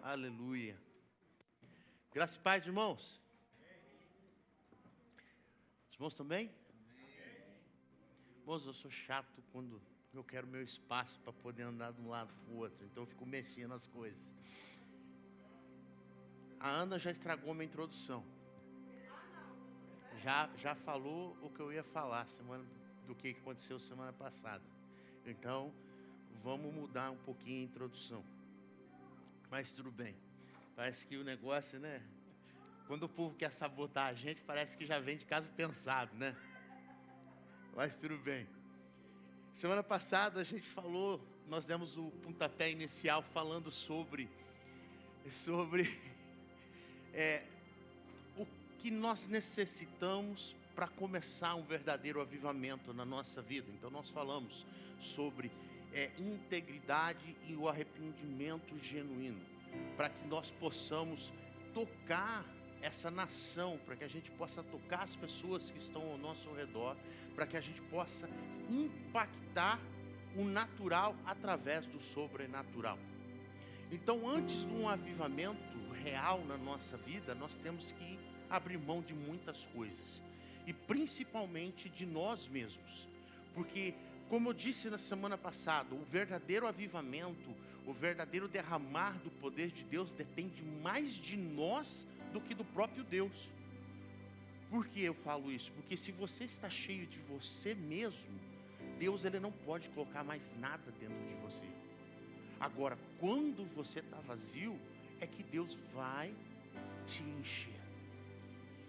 Aleluia. Graça e paz, irmãos. Os irmãos também? Irmãos, eu sou chato quando eu quero meu espaço para poder andar de um lado para o outro. Então eu fico mexendo as coisas. A Ana já estragou minha introdução. Já falou o que eu ia falar do que aconteceu semana passada. Então, vamos mudar um pouquinho a introdução. Mas tudo bem. Parece que o negócio, né? Quando o povo quer sabotar a gente, parece que já vem de caso pensado, né? Mas tudo bem. Semana passada a gente falou, nós demos o pontapé inicial falando sobre o que nós necessitamos para começar um verdadeiro avivamento na nossa vida. Então nós falamos sobre integridade e o arrependimento genuíno, para que nós possamos tocar essa nação, para que a gente possa tocar as pessoas que estão ao nosso redor, para que a gente possa impactar o natural através do sobrenatural. Então, antes de um avivamento real na nossa vida, nós temos que abrir mão de muitas coisas, e principalmente de nós mesmos, porque, como eu disse na semana passada, o verdadeiro avivamento, o verdadeiro derramar do poder de Deus depende mais de nós do que do próprio Deus. Por que eu falo isso? Porque se você está cheio de você mesmo, Deus ele não pode colocar mais nada dentro de você. Agora, quando você está vazio, é que Deus vai te encher.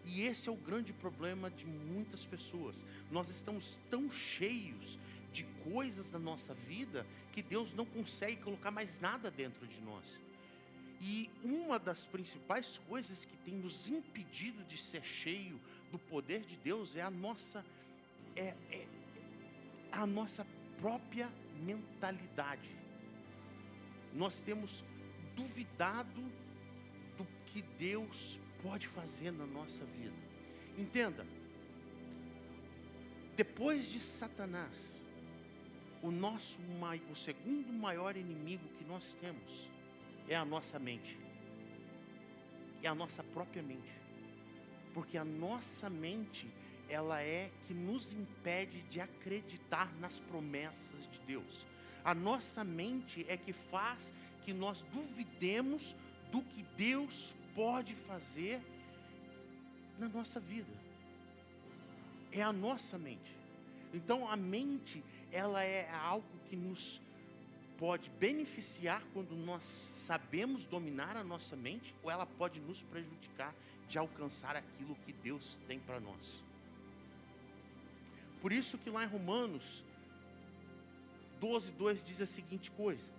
E esse é o grande problema de muitas pessoas. Nós estamos tão cheios de coisas na nossa vida que Deus não consegue colocar mais nada dentro de nós. E uma das principais coisas que tem nos impedido de ser cheio do poder de Deus é a nossa própria mentalidade. Nós temos duvidado do que Deus pode fazer na nossa vida. Entenda, depois de Satanás, o segundo maior inimigo que nós temos é a nossa mente, é a nossa própria mente, porque a nossa mente, ela é que nos impede de acreditar nas promessas de Deus. A nossa mente é que faz que nós duvidemos do que Deus pode fazer na nossa vida. É a nossa mente. Então a mente, ela é algo que nos pode beneficiar quando nós sabemos dominar a nossa mente, ou ela pode nos prejudicar de alcançar aquilo que Deus tem para nós. Por isso que lá em Romanos 12:2 diz a seguinte coisa: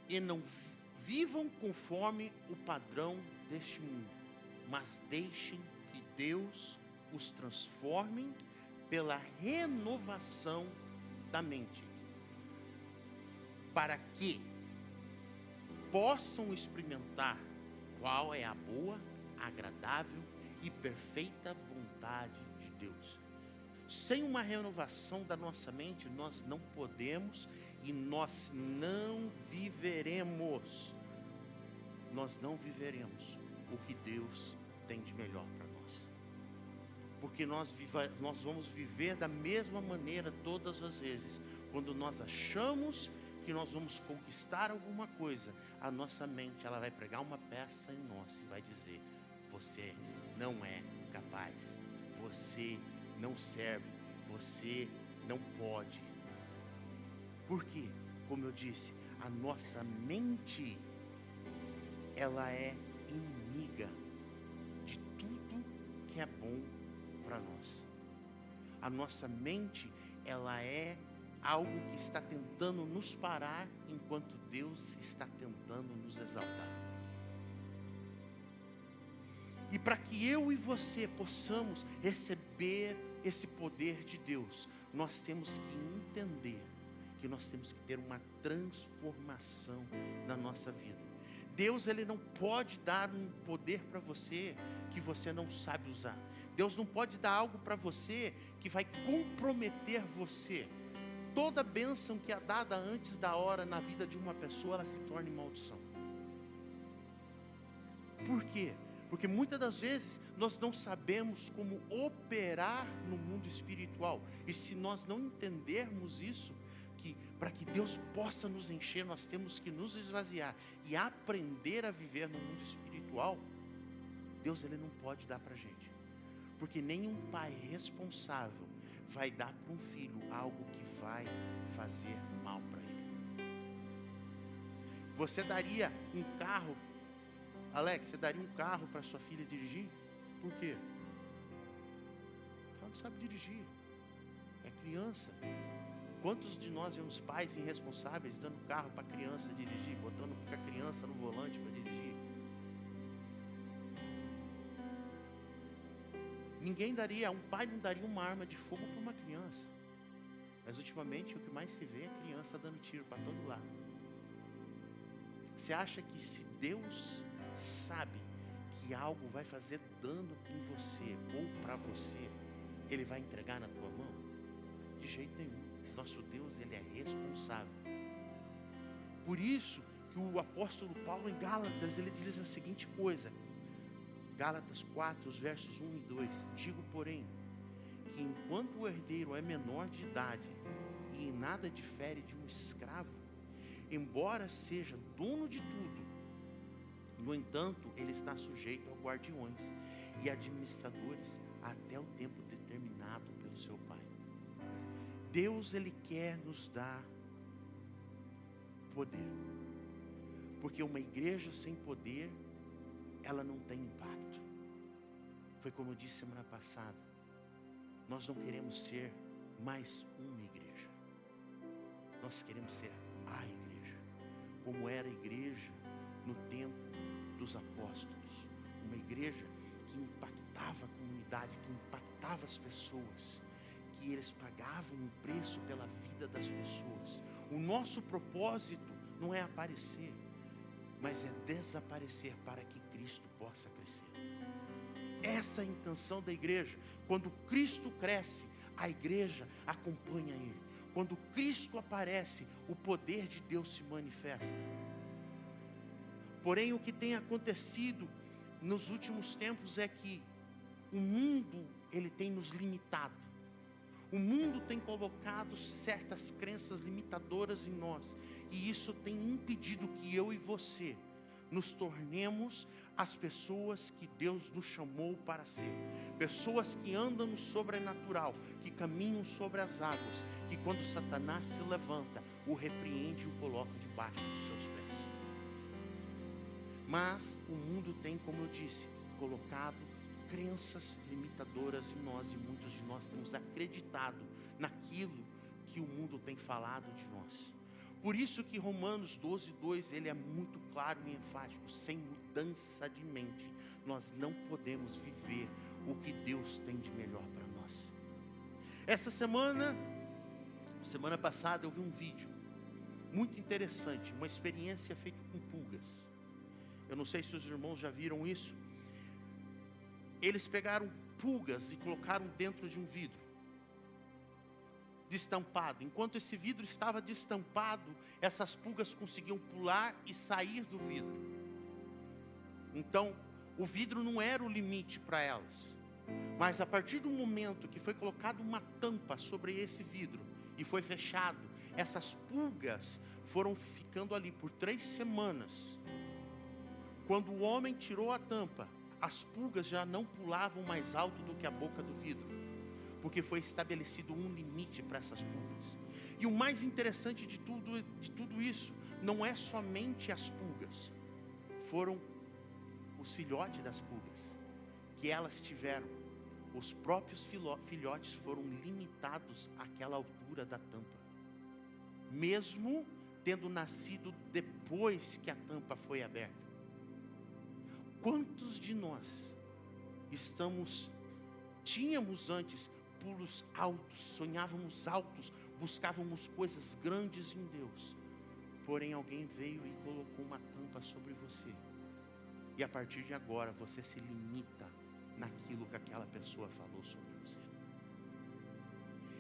e não vivam conforme o padrão deste mundo, mas deixem que Deus os transforme pela renovação da mente, para que possam experimentar qual é a boa, agradável e perfeita vontade de Deus. Sem uma renovação da nossa mente, nós não podemos e nós não viveremos. Nós não viveremos o que Deus tem de melhor para nós. Porque nós vamos viver da mesma maneira todas as vezes. Quando nós achamos que nós vamos conquistar alguma coisa, a nossa mente ela vai pregar uma peça em nós e vai dizer: você não é capaz, você não serve, você não pode. Por quê? Como eu disse, a nossa mente, ela é inimiga de tudo que é bom para nós. A nossa mente, ela é algo que está tentando nos parar, enquanto Deus está tentando nos exaltar. E para que eu e você possamos receber esse poder de Deus, nós temos que entender que nós temos que ter uma transformação na nossa vida. Deus ele não pode dar um poder para você que você não sabe usar. Deus não pode dar algo para você que vai comprometer você. toda bênção que é dada antes da hora na vida de uma pessoa, ela se torna maldição. Por quê? Porque muitas das vezes nós não sabemos como operar no mundo espiritual. E se nós não entendermos isso, que para que Deus possa nos encher, nós temos que nos esvaziar e aprender a viver no mundo espiritual. Deus, Ele não pode dar para a gente. Porque nenhum pai responsável vai dar para um filho algo que vai fazer mal para ele. Você daria um carro, Alex, você daria um carro para sua filha dirigir? Por quê? Ela não sabe dirigir. É criança. Quantos de nós vemos pais irresponsáveis dando carro para a criança dirigir, botando a criança no volante para dirigir? Um pai não daria uma arma de fogo para uma criança. Mas ultimamente o que mais se vê é criança dando tiro para todo lado. Você acha que se Deus sabe que algo vai fazer dano em você ou para você, Ele vai entregar na tua mão? De jeito nenhum. Nosso Deus, Ele é responsável. Por isso que o apóstolo Paulo em Gálatas, ele diz a seguinte coisa. Gálatas 4, os versos 1 e 2. Digo, porém, que enquanto o herdeiro é menor de idade e em nada difere de um escravo, embora seja dono de tudo, no entanto, ele está sujeito a guardiões e administradores até o tempo determinado pelo seu Pai. Deus, Ele quer nos dar poder, porque uma igreja sem poder, ela não tem impacto. Foi como eu disse semana passada, nós não queremos ser mais uma igreja, nós queremos ser a igreja, como era a igreja no tempo dos apóstolos, uma igreja que impactava a comunidade, que impactava as pessoas, que eles pagavam um preço pela vida das pessoas. O nosso propósito não é aparecer, mas é desaparecer para que Cristo possa crescer. Essa é a intenção da igreja. Quando Cristo cresce, a igreja acompanha Ele. Quando Cristo aparece, o poder de Deus se manifesta. Porém, o que tem acontecido nos últimos tempos é que o mundo, ele tem nos limitado. O mundo tem colocado certas crenças limitadoras em nós. E isso tem impedido que eu e você nos tornemos as pessoas que Deus nos chamou para ser. Pessoas que andam no sobrenatural, que caminham sobre as águas, que quando Satanás se levanta, o repreende e o coloca debaixo dos seus pés. Mas o mundo tem, como eu disse, colocado crenças limitadoras em nós, e muitos de nós temos acreditado naquilo que o mundo tem falado de nós. Por isso que Romanos 12:2, ele é muito claro e enfático: sem mudança de mente, nós não podemos viver o que Deus tem de melhor para nós. Essa semana passada, eu vi um vídeo muito interessante, uma experiência feita com pulgas. Eu não sei se os irmãos já viram isso. Eles pegaram pulgas e colocaram dentro de um vidro destampado. Enquanto esse vidro estava destampado, essas pulgas conseguiam pular e sair do vidro. Então, o vidro não era o limite para elas. Mas a partir do momento que foi colocada uma tampa sobre esse vidro e foi fechado, essas pulgas foram ficando ali por 3 semanas. Quando o homem tirou a tampa, as pulgas já não pulavam mais alto do que a boca do vidro, porque foi estabelecido um limite para essas pulgas. E o mais interessante de tudo isso, não é somente as pulgas, foram os filhotes das pulgas, que elas tiveram. Os próprios filhotes foram limitados àquela altura da tampa, mesmo tendo nascido depois que a tampa foi aberta. Quantos de nós tínhamos antes pulos altos, sonhávamos altos, buscávamos coisas grandes em Deus, porém alguém veio e colocou uma tampa sobre você, e a partir de agora você se limita naquilo que aquela pessoa falou sobre você.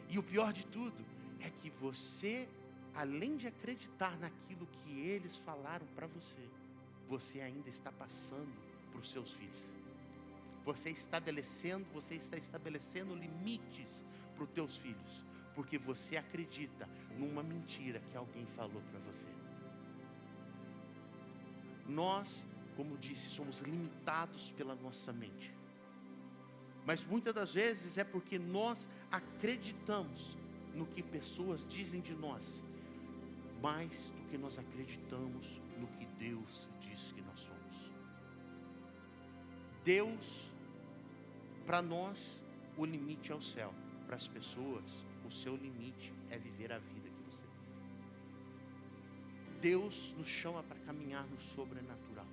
E o pior de tudo, é que você, além de acreditar naquilo que eles falaram para você, você ainda está passando para os seus filhos. Você está estabelecendo limites para os teus filhos, porque você acredita numa mentira que alguém falou para você. Nós, como disse, somos limitados pela nossa mente. Mas muitas das vezes é porque nós acreditamos no que pessoas dizem de nós, mais do que nós acreditamos no que Deus diz que nós somos. Deus, para nós, o limite é o céu. Para as pessoas, o seu limite é viver a vida que você vive. Deus nos chama para caminhar no sobrenatural.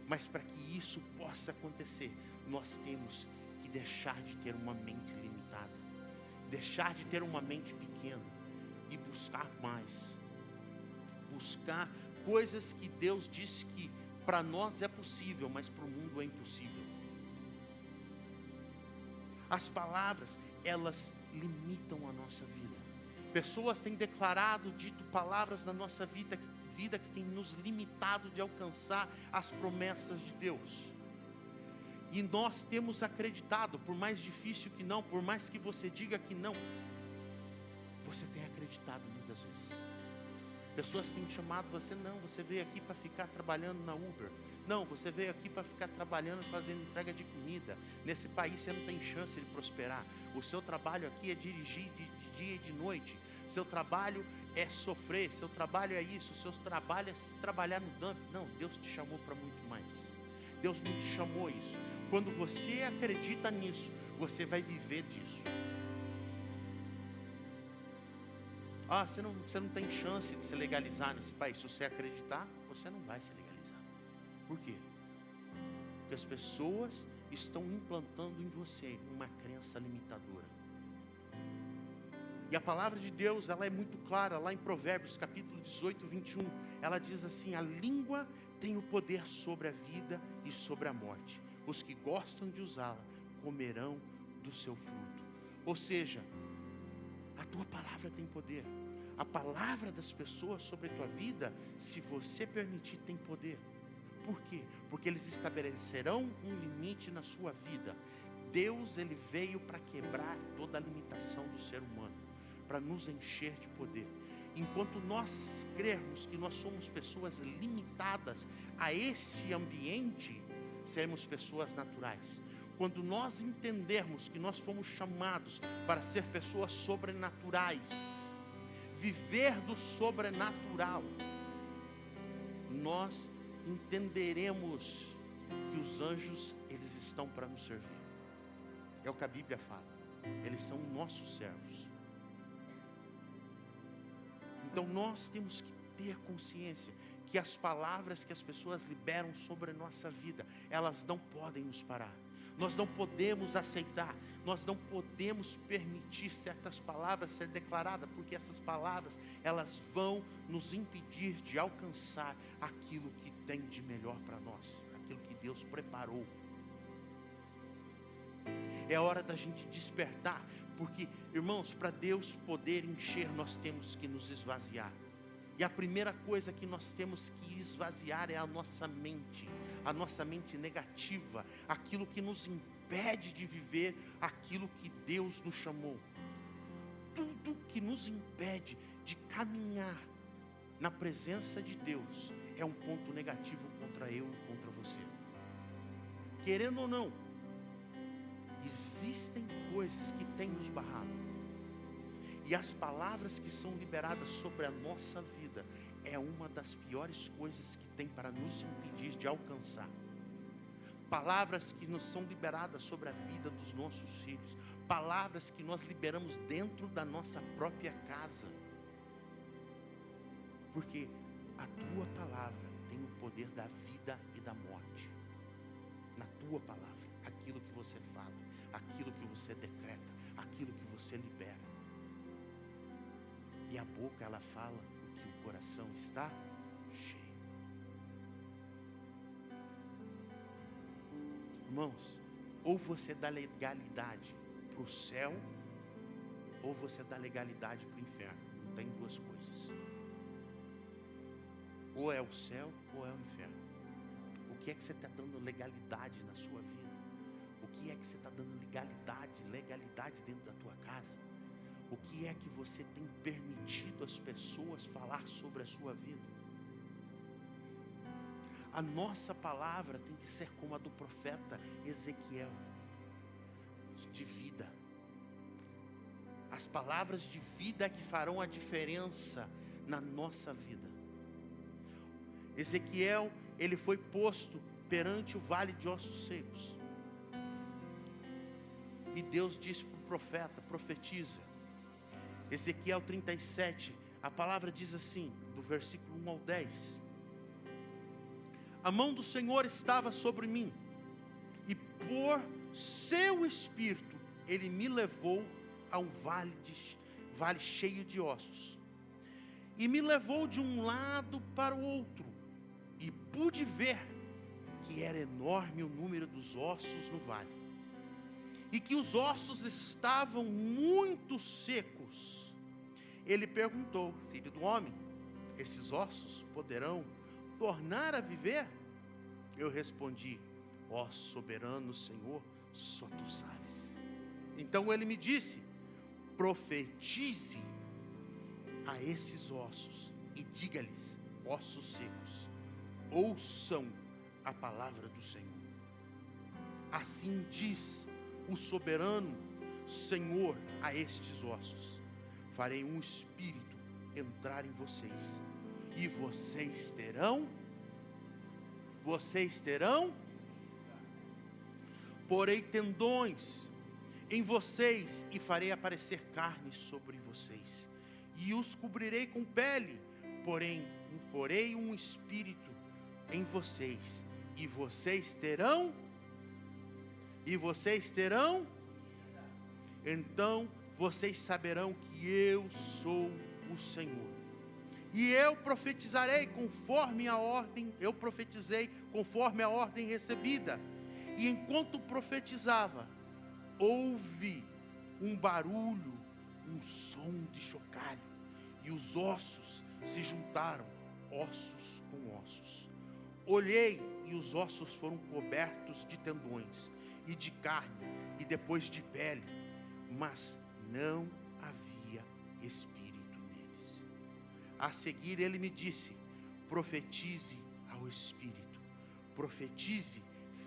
Mas para que isso possa acontecer, nós temos que deixar de ter uma mente limitada, deixar de ter uma mente pequena e buscar mais. Buscar coisas que Deus disse que para nós é possível, mas para o mundo é impossível. As palavras, elas limitam a nossa vida. Pessoas têm declarado, dito palavras na nossa vida que tem nos limitado de alcançar as promessas de Deus. E nós temos acreditado, por mais difícil que não, por mais que você diga que não, você tem acreditado muitas vezes. Pessoas têm chamado você, não, você veio aqui para ficar trabalhando na Uber. Não, você veio aqui para ficar trabalhando, fazendo entrega de comida. Nesse país você não tem chance de prosperar. O seu trabalho aqui é dirigir de dia e de noite. Seu trabalho é sofrer, seu trabalho é isso, seu trabalho é trabalhar no dump. Não, Deus te chamou para muito mais. Deus não te chamou isso. Quando você acredita nisso, você vai viver disso. Você não tem chance de se legalizar nesse país. Se você acreditar, você não vai se legalizar. Por quê? Porque as pessoas estão implantando em você uma crença limitadora. E a palavra de Deus, ela é muito clara, lá em Provérbios, capítulo 18, 21. Ela diz assim: a língua tem o poder sobre a vida e sobre a morte. Os que gostam de usá-la comerão do seu fruto. Ou seja, a tua palavra tem poder. A palavra das pessoas sobre a tua vida, se você permitir, tem poder. Por quê? Porque eles estabelecerão um limite na sua vida. Deus, ele veio para quebrar toda a limitação do ser humano, para nos encher de poder. Enquanto nós crermos que nós somos pessoas limitadas a esse ambiente, seremos pessoas naturais. Quando nós entendermos que nós fomos chamados para ser pessoas sobrenaturais, viver do sobrenatural, nós entenderemos que os anjos, eles estão para nos servir. É o que a Bíblia fala. Eles são nossos servos. Então nós temos que ter consciência que as palavras que as pessoas liberam sobre a nossa vida, elas não podem nos parar. Nós não podemos aceitar, nós não podemos permitir certas palavras ser declaradas, porque essas palavras, elas vão nos impedir de alcançar aquilo que tem de melhor para nós, aquilo que Deus preparou. É hora da gente despertar, porque, irmãos, para Deus poder encher, nós temos que nos esvaziar. E a primeira coisa que nós temos que esvaziar é a nossa mente negativa, aquilo que nos impede de viver aquilo que Deus nos chamou. Tudo que nos impede de caminhar na presença de Deus é um ponto negativo contra eu e contra você. Querendo ou não, existem coisas que têm nos barrado. E as palavras que são liberadas sobre a nossa vida é uma das piores coisas que tem para nos impedir de alcançar. Palavras que nos são liberadas sobre a vida dos nossos filhos. Palavras que nós liberamos dentro da nossa própria casa. Porque a tua palavra tem o poder da vida e da morte. Na tua palavra, aquilo que você fala, aquilo que você decreta, aquilo que você libera. E a boca, ela fala o que o coração está cheio. Irmãos, ou você dá legalidade para o céu, ou você dá legalidade para o inferno. Não tem duas coisas. Ou é o céu ou é o inferno. O que é que você está dando legalidade na sua vida? O que é que você está dando legalidade dentro da tua casa? O que é que você tem permitido as pessoas falar sobre a sua vida? A nossa palavra tem que ser como a do profeta Ezequiel, de vida. As palavras de vida é que farão a diferença na nossa vida. Ezequiel, ele foi posto perante o vale de ossos secos. E Deus disse para o profeta: profetiza. Ezequiel 37, a palavra diz assim, do versículo 1 ao 10. A mão do Senhor estava sobre mim, e por seu espírito ele me levou a um vale cheio de ossos. E me levou de um lado para o outro, e pude ver que era enorme o número dos ossos no vale, e que os ossos estavam muito secos. Ele perguntou: filho do homem, esses ossos poderão tornar a viver? Eu respondi: ó soberano Senhor, só tu sabes. Então ele me disse: profetize a esses ossos e diga-lhes: ossos secos, ouçam a palavra do Senhor. Assim diz o soberano Senhor a estes ossos: farei um espírito entrar em vocês, e vocês terão, porei tendões em vocês, e farei aparecer carne sobre vocês, e os cobrirei com pele, porei um espírito em vocês, e vocês terão, então vocês saberão que eu sou o Senhor. E eu profetizei conforme a ordem recebida. E enquanto profetizava, houve um barulho, um som de chocalho, e os ossos se juntaram, ossos com ossos. Olhei, e os ossos foram cobertos de tendões, e de carne, e depois de pele, mas não havia espírito neles. A seguir ele me disse: profetize ao espírito, profetize,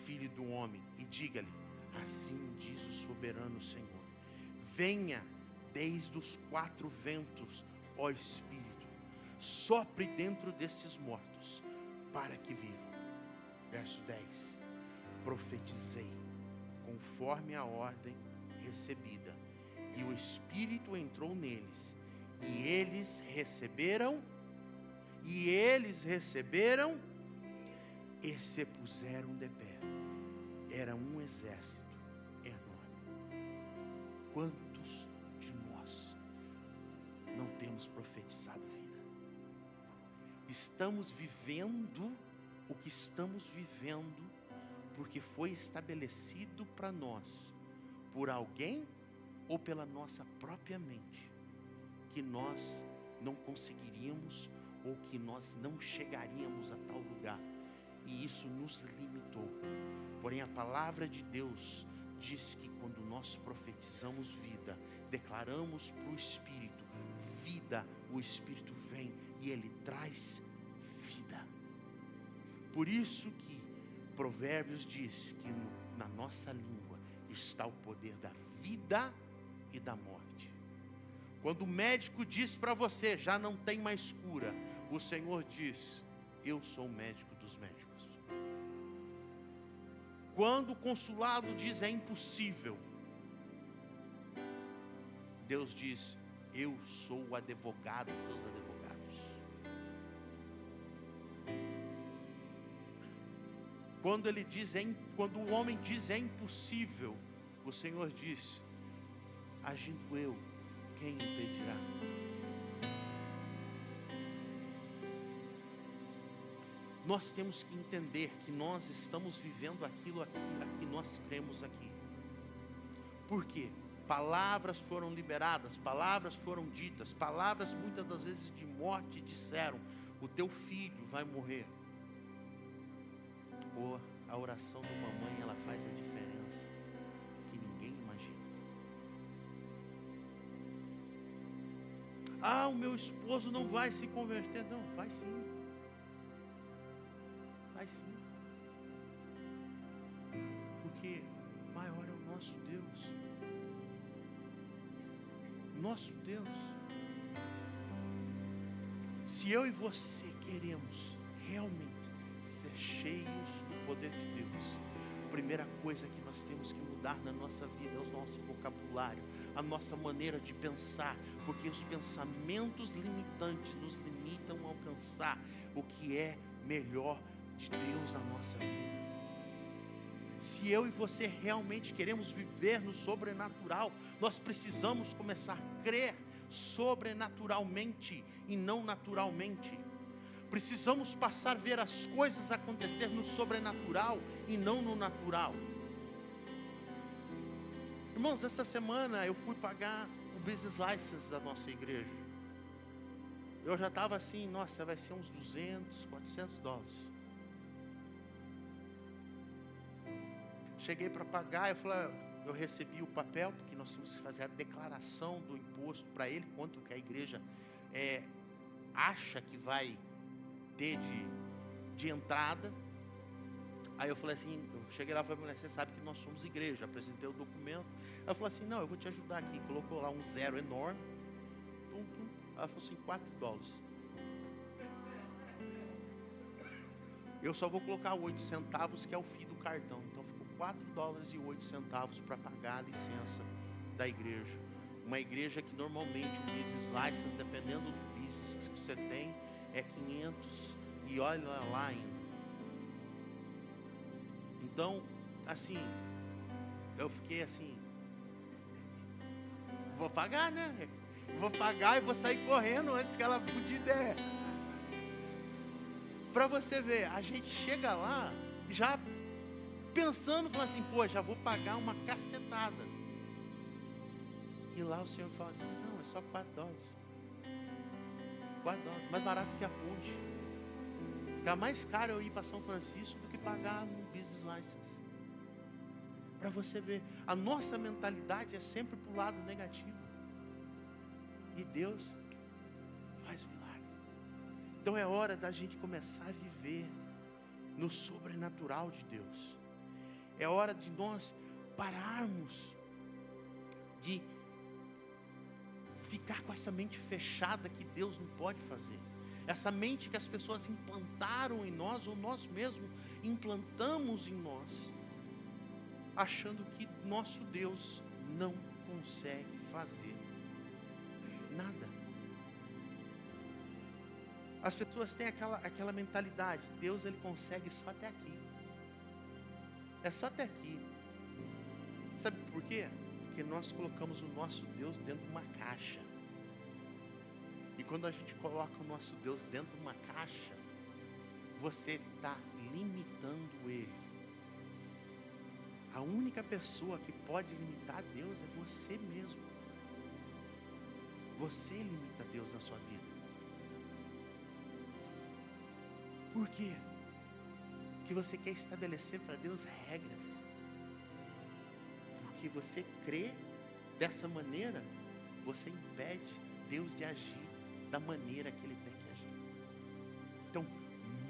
filho do homem, e diga-lhe: assim diz o soberano Senhor, venha desde os quatro ventos, ó espírito, sopre dentro desses mortos, para que vivam. Verso 10, profetizei conforme a ordem recebida, e o espírito entrou neles, e eles receberam, e se puseram de pé. Era um exército enorme. Quantos de nós não temos profetizado vida? Estamos vivendo o que estamos vivendo porque foi estabelecido para nós por alguém ou pela nossa própria mente, que nós não conseguiríamos ou que nós não chegaríamos a tal lugar, e isso nos limitou. Porém a palavra de Deus diz que quando nós profetizamos vida, declaramos para o Espírito vida, o Espírito vem e ele traz vida. Por isso que Provérbios diz que na nossa língua está o poder da vida e da morte. Quando o médico diz para você: já não tem mais cura, o Senhor diz: eu sou o médico dos médicos. Quando o consulado diz: é impossível, Deus diz: eu sou o advogado dos advogados. Quando o homem diz é impossível, o Senhor diz: agindo eu, quem impedirá? Nós temos que entender que nós estamos vivendo aquilo a que nós cremos aqui. Por quê? palavras foram liberadas, palavras foram ditas, palavras muitas das vezes de morte disseram: o teu filho vai morrer. Ou a oração de uma mãe, ela faz a diferença que ninguém imagina. Ah, o meu esposo não vai se converter. Não, vai sim. Vai sim. Porque maior é o nosso Deus. Nosso Deus. Se eu e você queremos realmente ser cheios do poder de Deus, a primeira coisa que nós temos que mudar na nossa vida é o nosso vocabulário, a nossa maneira de pensar, porque os pensamentos limitantes nos limitam a alcançar o que é melhor de Deus na nossa vida. Se eu e você realmente queremos viver no sobrenatural, nós precisamos começar a crer sobrenaturalmente e não naturalmente. Precisamos passar a ver as coisas acontecer no sobrenatural e não no natural. Irmãos, essa semana eu fui pagar o business license da nossa igreja. Eu já estava assim, nossa, vai ser uns 200, 400 dólares. Cheguei para pagar, eu recebi o papel, porque nós tínhamos que fazer a declaração do imposto para ele, quanto que a igreja acha que vai ter de entrada. Aí eu falei assim, eu cheguei lá e falei: você sabe que nós somos igreja, apresentei o documento. Ela falou assim: não, eu vou te ajudar aqui. Colocou lá um zero enorme. Ela falou assim: 4 dólares. Eu só vou colocar 8 centavos, que é o fee do cartão. Então ficou 4 dólares e 8 centavos para pagar a licença da igreja. Uma igreja que normalmente o business license, dependendo do business que você tem, é 500 e olha lá ainda. Então, assim, eu fiquei assim, vou pagar, né? Vou pagar e vou sair correndo antes que ela mude ideia. Para você ver, a gente chega lá já pensando, falando assim: pô, já vou pagar uma cacetada. E lá o Senhor fala assim: não, é só 4 dólares. 4 dólares, mais barato que a ponte. Fica mais caro eu ir para São Francisco do que pagar no business license. Para você ver, a nossa mentalidade é sempre para o lado negativo. E Deus faz milagre. Então é hora da gente começar a viver no sobrenatural de Deus. É hora de nós pararmos de ficar com essa mente fechada que Deus não pode fazer. Essa mente que as pessoas implantaram em nós, ou nós mesmos implantamos em nós, achando que nosso Deus não consegue fazer nada. As pessoas têm aquela mentalidade: Deus, ele consegue só até aqui. É só até aqui. Sabe por quê? Porque nós colocamos o nosso Deus dentro de uma caixa. E quando a gente coloca o nosso Deus dentro de uma caixa, você está limitando Ele. A única pessoa que pode limitar Deus é você mesmo. Você limita Deus na sua vida. Por quê? Porque você quer estabelecer para Deus regras. Porque você crê dessa maneira, você impede Deus de agir da maneira que Ele tem que agir. Então,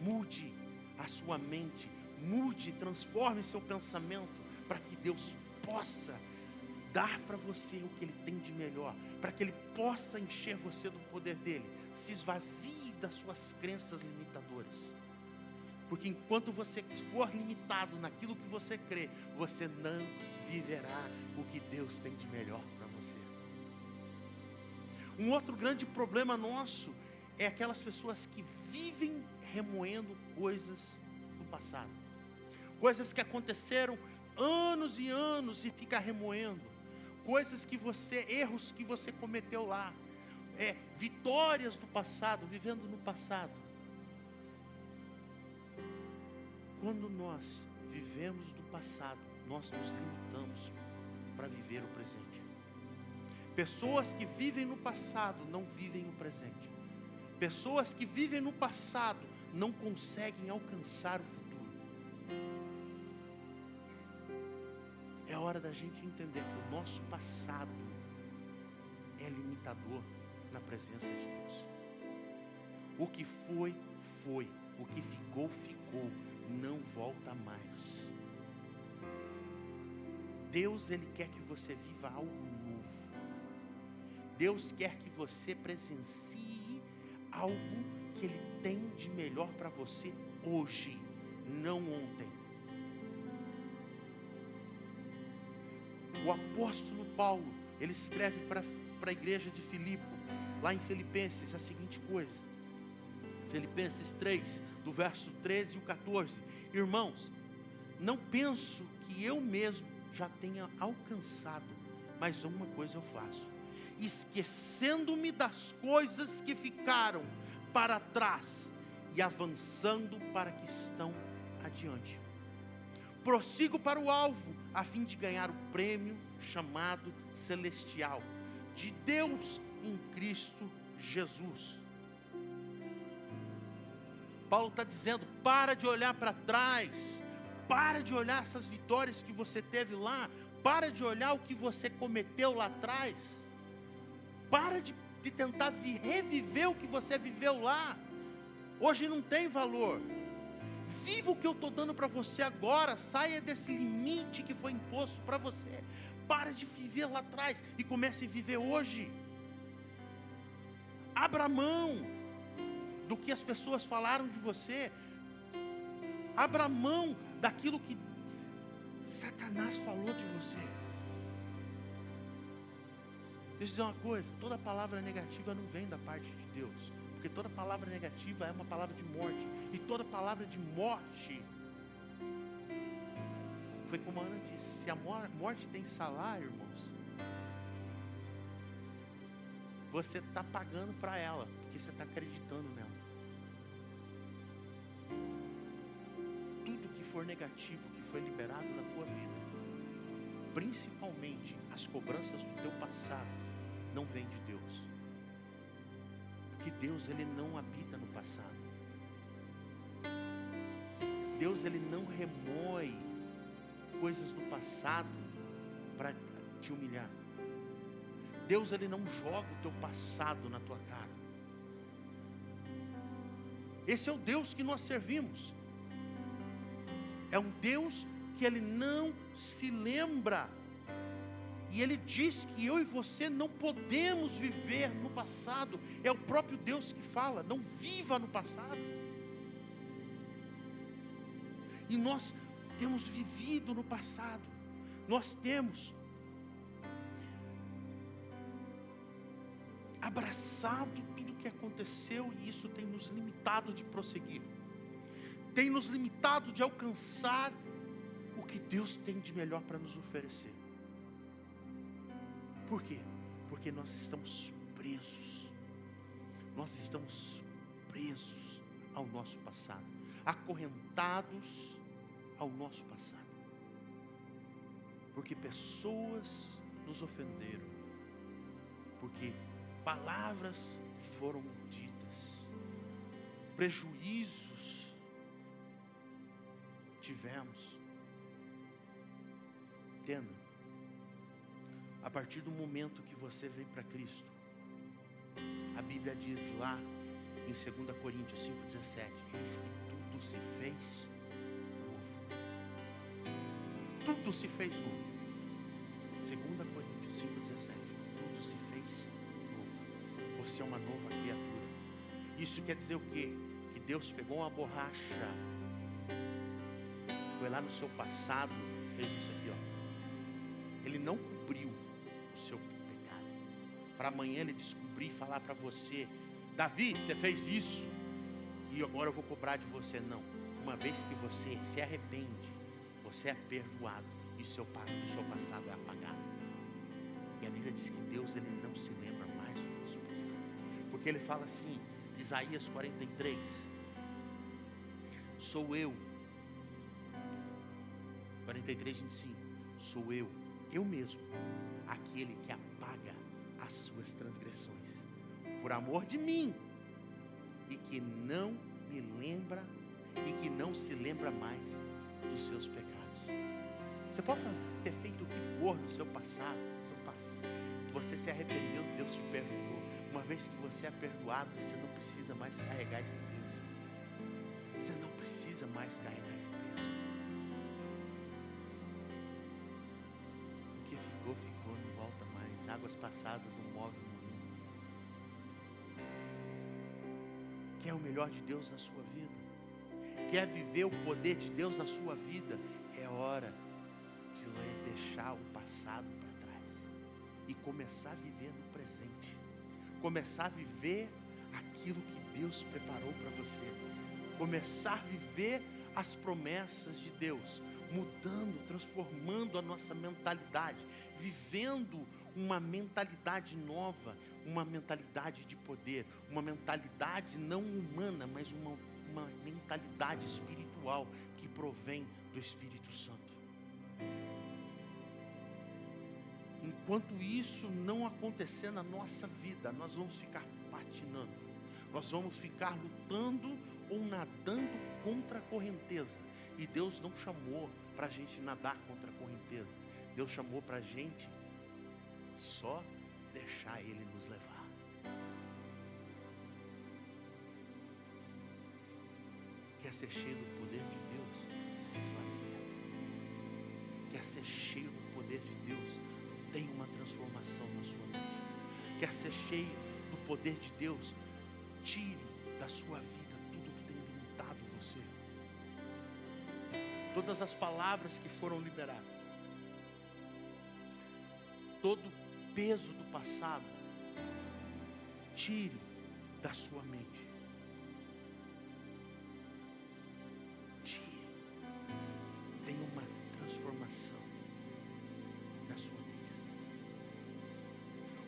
mude a sua mente, mude, transforme seu pensamento, para que Deus possa dar para você o que Ele tem de melhor, para que Ele possa encher você do poder dEle. Se esvazie das suas crenças limitadoras, porque enquanto você for limitado naquilo que você crê, você não viverá o que Deus tem de melhor para você. Um outro grande problema nosso é aquelas pessoas que vivem remoendo coisas do passado, coisas que aconteceram anos e anos e fica remoendo, coisas que erros que você cometeu lá, vitórias do passado, vivendo no passado. Quando nós vivemos do passado, nós nos limitamos para viver o presente. Pessoas que vivem no passado não vivem o presente. Pessoas que vivem no passado não conseguem alcançar o futuro. É hora da gente entender que o nosso passado é limitador na presença de Deus. O que foi, foi. O que ficou, ficou. Não volta mais. Deus, Ele quer que você viva algo novo. Deus quer que você presencie algo que Ele tem de melhor para você hoje, não ontem. O apóstolo Paulo, ele escreve para a igreja de Filipe, lá em Filipenses, a seguinte coisa. Filipenses 3, do verso 13 e o 14. Irmãos, não penso que eu mesmo já tenha alcançado, mas uma coisa eu faço, esquecendo-me das coisas que ficaram para trás e avançando para que estão adiante. Prossigo para o alvo, a fim de ganhar o prêmio chamado celestial, de Deus em Cristo Jesus. Paulo está dizendo, para de olhar para trás, para de olhar essas vitórias que você teve lá, para de olhar o que você cometeu lá atrás, para de tentar reviver o que você viveu lá, hoje não tem valor. Viva o que eu estou dando para você agora, saia desse limite que foi imposto para você, para de viver lá atrás e comece a viver hoje. Abra mão do que as pessoas falaram de você, abra mão daquilo que Satanás falou de você. Deixa eu dizer uma coisa, toda palavra negativa não vem da parte de Deus, porque toda palavra negativa é uma palavra de morte, e toda palavra de morte, foi como a Ana disse, se a morte tem salário, irmãos, você está pagando para ela, porque você está acreditando nela. Tudo que for negativo, que foi liberado na tua vida, principalmente as cobranças do teu passado, não vem de Deus. Porque Deus, Ele não habita no passado. Deus, Ele não remoe coisas do passado para te humilhar. Deus, Ele não joga o teu passado na tua cara. Esse é o Deus que nós servimos. É um Deus que Ele não se lembra. E Ele diz que eu e você não podemos viver no passado. É o próprio Deus que fala, não viva no passado. E nós temos vivido no passado. Nós temos abraçado tudo o que aconteceu e isso tem nos limitado de prosseguir. Tem nos limitado de alcançar o que Deus tem de melhor para nos oferecer. Por quê? Porque nós estamos presos. Nós estamos presos ao nosso passado, acorrentados ao nosso passado. Porque pessoas nos ofenderam, porque palavras foram ditas, prejuízos tivemos. Entenda, a partir do momento que você vem para Cristo, a Bíblia diz lá em 2 Coríntios 5,17, eis que tudo se fez novo. Tudo se fez novo. 2 Coríntios 5,17, tudo se fez novo. Você é uma nova criatura. Isso quer dizer o quê? Que Deus pegou uma borracha, foi lá no seu passado, fez isso aqui, ó. Ele não cobriu o seu pecado, para amanhã Ele descobrir e falar para você, Davi, você fez isso, e agora eu vou cobrar de você. Não, uma vez que você se arrepende, você é perdoado, e o seu passado é apagado. E a Bíblia diz que Deus, Ele não se lembra mais do nosso passado, porque Ele fala assim, Isaías 43, sou eu, 43, 25, sou eu mesmo, aquele que apaga as suas transgressões, por amor de mim, e que não me lembra e que não se lembra mais dos seus pecados. Você pode ter feito o que for no seu passado, você se arrependeu, Deus te perdoou. Uma vez que você é perdoado, você não precisa mais carregar esse peso. Você não precisa mais carregar esse peso. O que ficou, ficou, não volta mais. Águas passadas não movem o moinho. Quer o melhor de Deus na sua vida? Quer viver o poder de Deus na sua vida? É hora de deixar o passado para trás e começar a viver no presente. Começar a viver aquilo que Deus preparou para você. Começar a viver as promessas de Deus, mudando, transformando a nossa mentalidade, vivendo uma mentalidade nova, uma mentalidade de poder, uma mentalidade não humana, mas uma mentalidade espiritual que provém do Espírito Santo. Enquanto isso não acontecer na nossa vida, nós vamos ficar patinando, nós vamos ficar lutando ou nadando contra a correnteza. E Deus não chamou para a gente nadar contra a correnteza. Deus chamou para a gente só deixar Ele nos levar. Quer ser cheio do poder de Deus? Se esvazia. Quer ser cheio do poder de Deus? Tem uma transformação na sua mente. Quer ser cheio do poder de Deus? Tire da sua vida tudo que tem limitado você. Todas as palavras que foram liberadas, todo o peso do passado, tire da sua mente. Tire. Tem uma transformação na sua mente.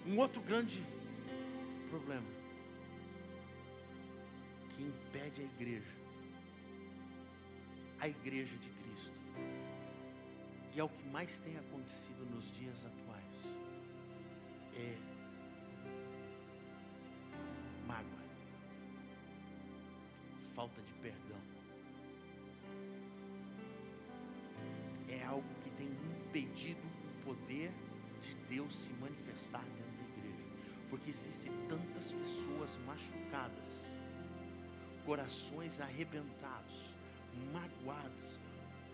Um outro grande problema que impede a igreja de Cristo, e é o que mais tem acontecido nos dias atuais, é mágoa, falta de perdão. É algo que tem impedido o poder de Deus se manifestar dentro da igreja, porque existem tantas pessoas machucadas, corações arrebentados, magoados,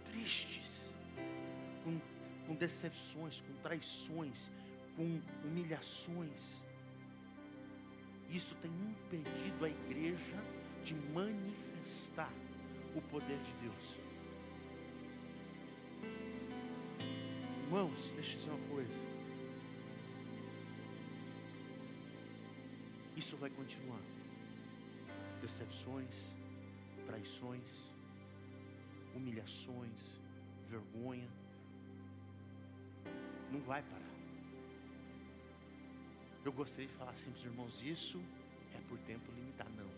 tristes, com decepções, com traições, com humilhações. Isso tem impedido a igreja de manifestar o poder de Deus. Irmãos, deixa eu dizer uma coisa. Isso vai continuar. Decepções, traições, humilhações, vergonha. Não vai parar. Eu gostaria de falar assim para os irmãos, isso é por tempo limitado. Não.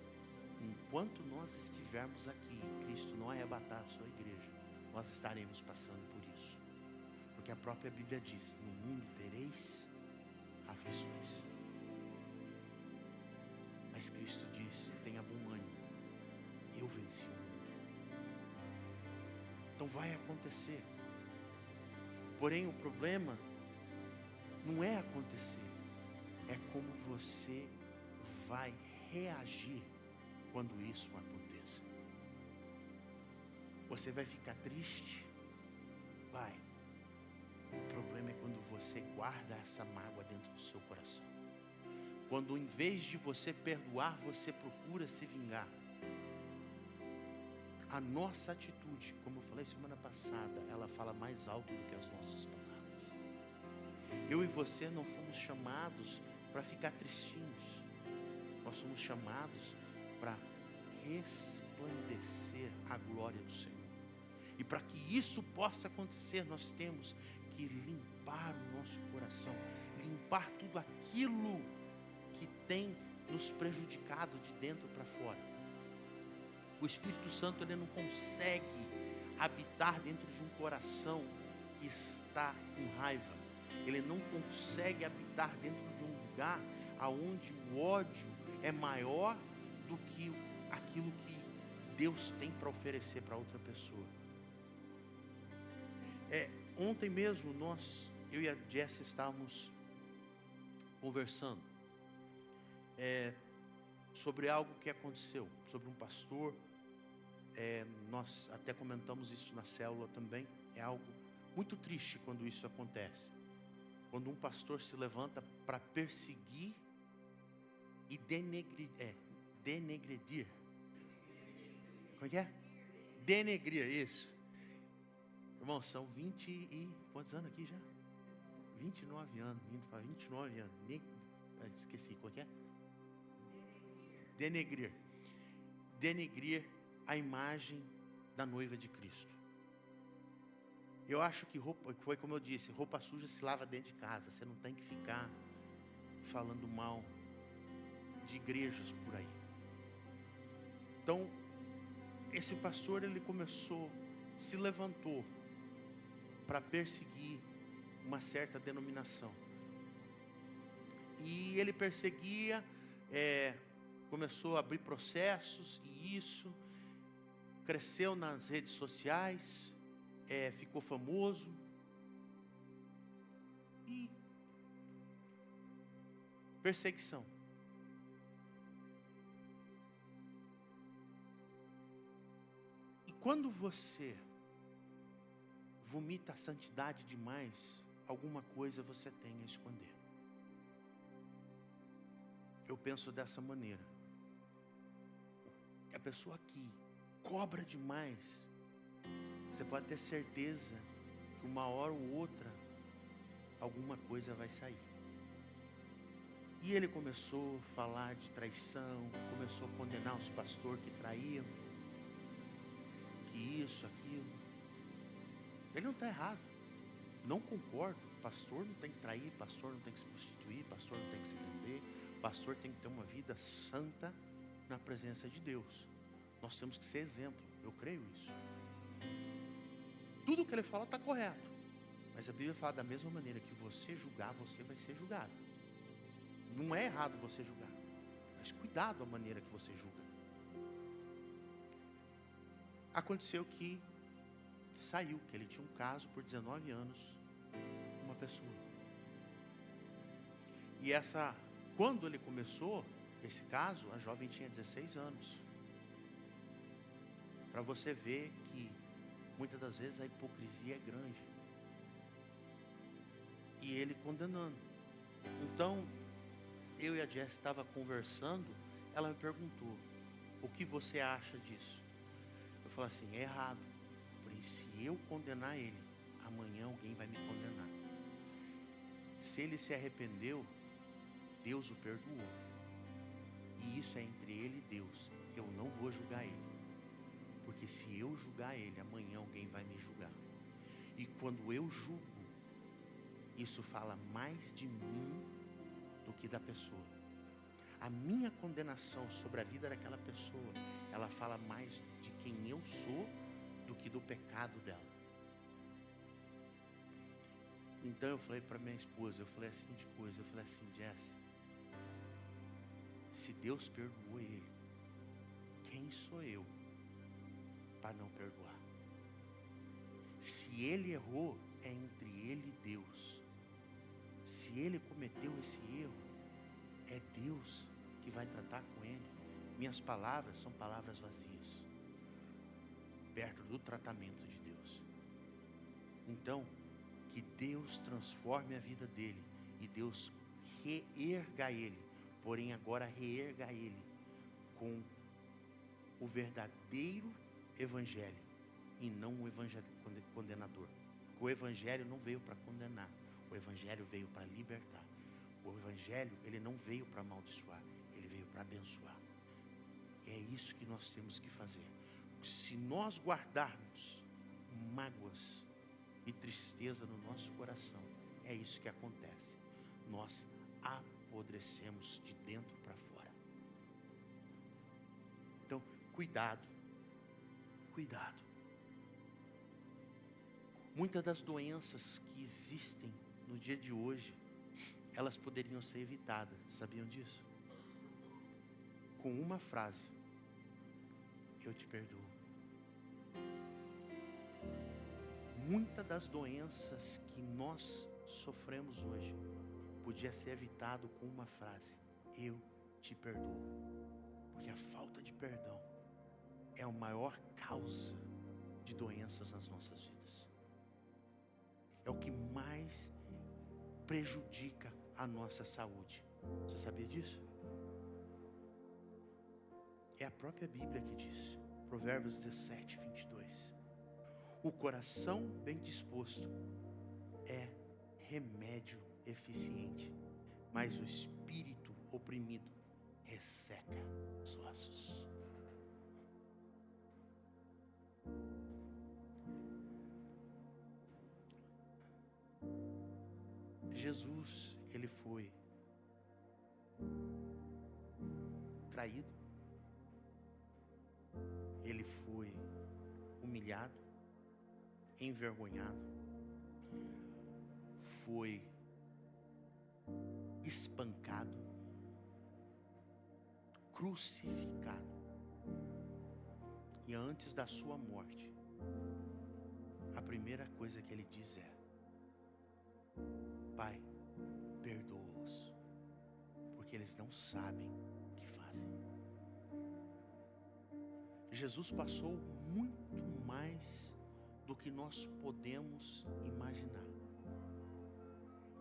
Enquanto nós estivermos aqui, Cristo não arrebatar a sua igreja, nós estaremos passando por isso. Porque a própria Bíblia diz, no mundo tereis aflições. Mas Cristo diz, tenha bom ânimo, eu venci o mundo. Então vai acontecer. Porém o problema não é acontecer, é como você vai reagir quando isso aconteça. Você vai ficar triste? Vai. O problema é quando você guarda essa mágoa dentro do seu coração. Quando em vez de você perdoar, você procura se vingar. A nossa atitude, como eu falei semana passada, ela fala mais alto do que as nossas palavras. Eu e você não fomos chamados para ficar tristinhos. Nós somos chamados para resplandecer a glória do Senhor. E para que isso possa acontecer, nós temos que limpar o nosso coração, limpar tudo aquilo que tem nos prejudicado de dentro para fora. O Espírito Santo, ele não consegue habitar dentro de um coração que está com raiva. Ele não consegue habitar dentro de um lugar lugar aonde o ódio é maior do que aquilo que Deus tem para oferecer para outra pessoa. Ontem mesmo eu e a Jess estávamos conversando sobre algo que aconteceu, sobre um pastor. Nós até comentamos isso na célula também. É algo muito triste quando isso acontece. Quando um pastor se levanta para perseguir e denegredir. Como é que é? Denegrir, isso. Irmão, são 20 e... quantos anos aqui já? 29 anos, indo para 29 anos. Esqueci, qual que é? Denegrir. Denegrir a imagem da noiva de Cristo. Eu acho que foi como eu disse, roupa suja se lava dentro de casa. Você não tem que ficar falando mal de igrejas por aí. Então, esse pastor, ele se levantou para perseguir uma certa denominação. E ele perseguia, começou a abrir processos, e isso cresceu nas redes sociais, ficou famoso. E perseguição. E quando você vomita a santidade demais, alguma coisa você tem a esconder. Eu penso dessa maneira. A pessoa que cobra demais, você pode ter certeza que uma hora ou outra alguma coisa vai sair. E ele começou a falar de traição, começou a condenar os pastores que traíam, que isso, aquilo. Ele não está errado. Não concordo. Pastor não tem que trair, pastor não tem que se prostituir, pastor não tem que se vender, pastor tem que ter uma vida santa na presença de Deus. Nós temos que ser exemplo. Eu creio isso. Tudo que ele fala está correto. Mas a Bíblia fala da mesma maneira que você julgar, você vai ser julgado. Não é errado você julgar, mas cuidado a maneira que você julga. Aconteceu que saiu que ele tinha um caso por 19 anos com uma pessoa. E quando ele começou esse caso, a jovem tinha 16 anos. Para você ver que muitas das vezes a hipocrisia é grande. E ele condenando. Então, eu e a Jess estava conversando, ela me perguntou: o que você acha disso? Eu falei assim: é errado. Porém, se eu condenar ele, amanhã alguém vai me condenar. Se ele se arrependeu, Deus o perdoou. E isso é entre ele e Deus. Eu não vou julgar ele. Porque se eu julgar ele, amanhã alguém vai me julgar. E quando eu julgo, isso fala mais de mim do que da pessoa. A minha condenação sobre a vida daquela pessoa, ela fala mais de quem eu sou do que do pecado dela. Então eu falei para minha esposa, eu falei assim, Jess, se Deus perdoou ele, quem sou eu para não perdoar? Se ele errou, é entre ele e Deus. Se ele cometeu esse erro, é Deus que vai tratar com ele. Minhas palavras são palavras vazias, perto do tratamento de Deus. Então, que Deus transforme a vida dele e Deus reerga ele, porém agora reerga ele com o verdadeiro evangelho e não o evangelho condenador. Porque o evangelho não veio para condenar, o evangelho veio para libertar. O evangelho, ele não veio para amaldiçoar, ele veio para abençoar. É isso que nós temos que fazer. Se nós guardarmos mágoas e tristeza no nosso coração, é isso que acontece. Nós apodrecemos de dentro para fora. Então, cuidado. Cuidado. Muitas das doenças que existem no dia de hoje, elas poderiam ser evitadas. Sabiam disso? Com uma frase: eu te perdoo. Muitas das doenças que nós sofremos hoje podia ser evitado com uma frase: eu te perdoo. Porque a falta de perdão é a maior causa de doenças nas nossas vidas. É o que mais prejudica a nossa saúde. Você sabia disso? É a própria Bíblia que diz. Provérbios 17, 22. O coração bem disposto é remédio eficiente, mas o espírito oprimido resseca os ossos. Jesus, ele foi traído, ele foi humilhado, envergonhado, foi espancado, crucificado. E antes da sua morte, a primeira coisa que ele diz é: Pai, perdoa-os, porque eles não sabem o que fazem. Jesus passou muito mais do que nós podemos imaginar.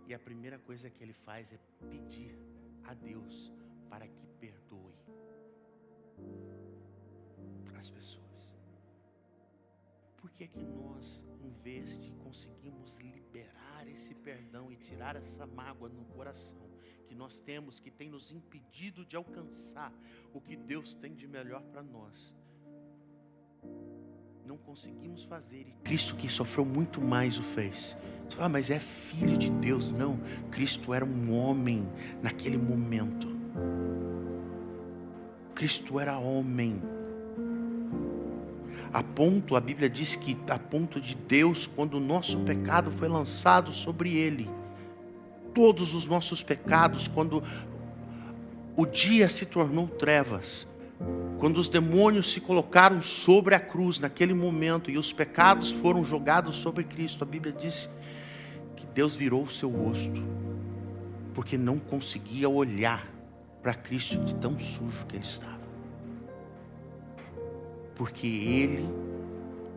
E a primeira coisa que ele faz é pedir a Deus para que perdoe as pessoas. Por que é que nós, em vez de conseguirmos liberar esse perdão e tirar essa mágoa no coração que nós temos, que tem nos impedido de alcançar o que Deus tem de melhor para nós, não conseguimos fazer? E Cristo, que sofreu muito mais, o fez. Mas é filho de Deus. Não, Cristo era um homem naquele momento. Cristo era homem. A Bíblia diz que a ponto de Deus, quando o nosso pecado foi lançado sobre ele, todos os nossos pecados, quando o dia se tornou trevas, quando os demônios se colocaram sobre a cruz naquele momento e os pecados foram jogados sobre Cristo, a Bíblia diz que Deus virou o seu rosto, porque não conseguia olhar para Cristo de tão sujo que ele estava. Porque ele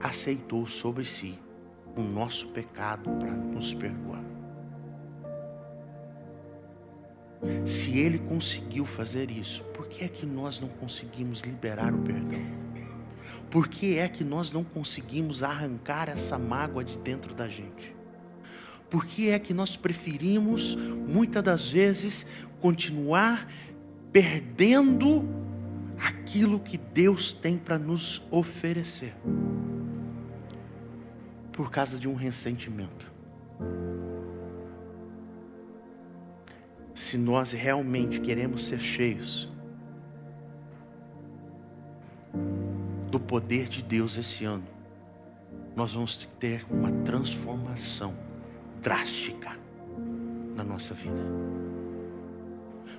aceitou sobre si o nosso pecado para nos perdoar. Se ele conseguiu fazer isso, por que é que nós não conseguimos liberar o perdão? Por que é que nós não conseguimos arrancar essa mágoa de dentro da gente? Por que é que nós preferimos, muitas das vezes, continuar perdendo aquilo que Deus tem para nos oferecer? Por causa de um ressentimento. Se nós realmente queremos ser cheios do poder de Deus esse ano, nós vamos ter uma transformação drástica na nossa vida.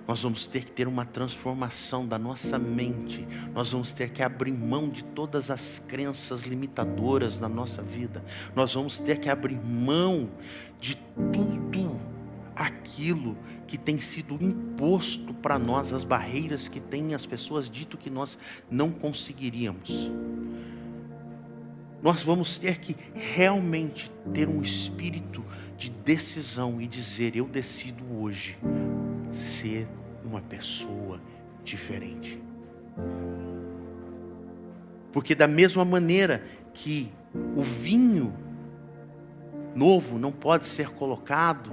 Nós vamos ter que ter uma transformação da nossa mente. Nós vamos ter que abrir mão de todas as crenças limitadoras da nossa vida. Nós vamos ter que abrir mão de tudo aquilo que tem sido imposto para nós, as barreiras que tem as pessoas dito que nós não conseguiríamos. Nós vamos ter que realmente ter um espírito de decisão e dizer: eu decido hoje ser uma pessoa diferente. Porque da mesma maneira que o vinho novo não pode ser colocado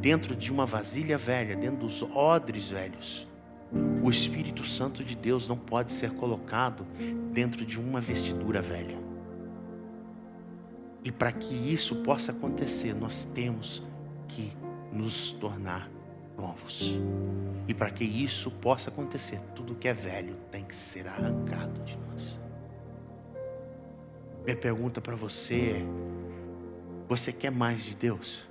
dentro de uma vasilha velha, dentro dos odres velhos, o Espírito Santo de Deus não pode ser colocado dentro de uma vestidura velha. E para que isso possa acontecer, nós temos que nos tornar novos. E para que isso possa acontecer, tudo que é velho tem que ser arrancado de nós. Minha pergunta para você é: você quer mais de Deus?